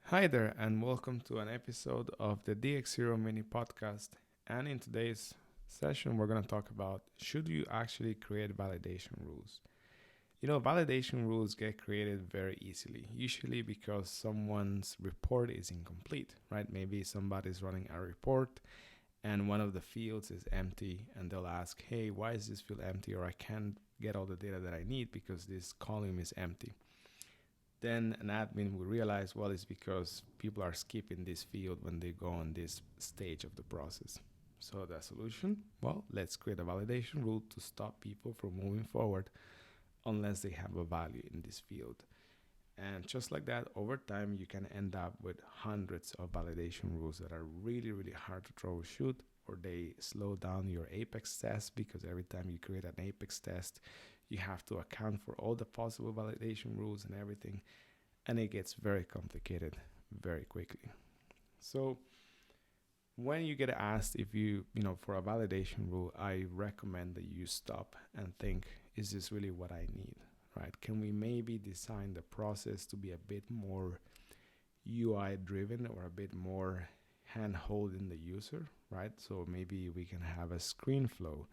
Hi there, and welcome to an episode of the dx0 mini podcast. And in today's session, we're going to talk about should you actually create validation rules? Validation rules get created very easily, usually because someone's report is incomplete, right? Maybe somebody's running a report and one of the fields is empty, and they'll ask, hey, why is this field empty? Or I can't get all the data that I need because this column is empty. Then an admin will realize, well, it's because people are skipping this field when they go on this stage of the process. So the solution, well, let's create a validation rule to stop people from moving forward unless they have a value in this field. And just like that, over time, you can end up with hundreds of validation rules that are really, really hard to troubleshoot, or they slow down your Apex test because every time you create an Apex test, you have to account for all the possible validation rules and everything. And it gets very complicated very quickly. So when you get asked if for a validation rule, I recommend that you stop and think, is this really what I need, right? Can we maybe design the process to be a bit more UI driven or a bit more hand holding the user, right? So maybe we can have a screen flow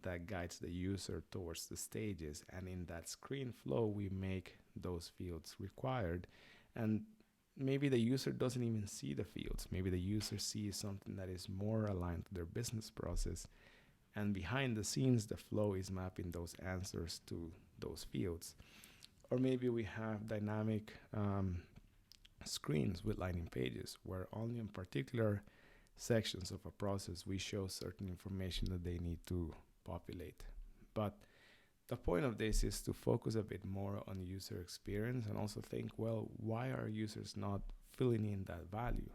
that guides the user towards the stages, and in that screen flow we make those fields required, and maybe the user doesn't even see the fields. Maybe the user sees something that is more aligned to their business process, and behind the scenes the flow is mapping those answers to those fields. Or maybe we have dynamic screens with lining pages where only in particular sections of a process we show certain information that they need to populate. But the point of this is to focus a bit more on user experience and also think, well, why are users not filling in that value?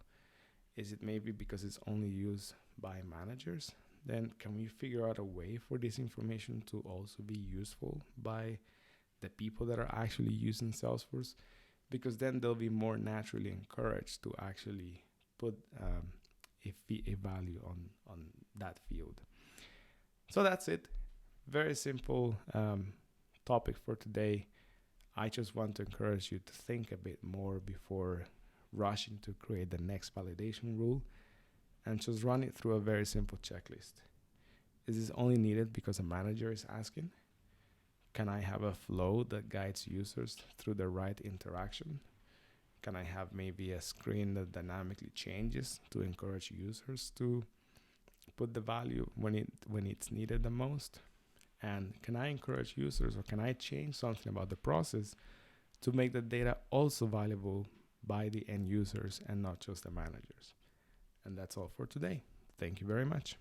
Is it maybe because it's only used by managers? Then can we figure out a way for this information to also be useful by the people that are actually using Salesforce? Because then they'll be more naturally encouraged to actually put a value on that field. So that's it. Very simple topic for today. I just want to encourage you to think a bit more before rushing to create the next validation rule, and just run it through a very simple checklist. Is this only needed because a manager is asking? Can I have a flow that guides users through the right interaction? Can I have maybe a screen that dynamically changes to encourage users to put the value when it's needed the most? And can I encourage users, or can I change something about the process to make the data also valuable by the end users and not just the managers? And that's all for today. Thank you very much.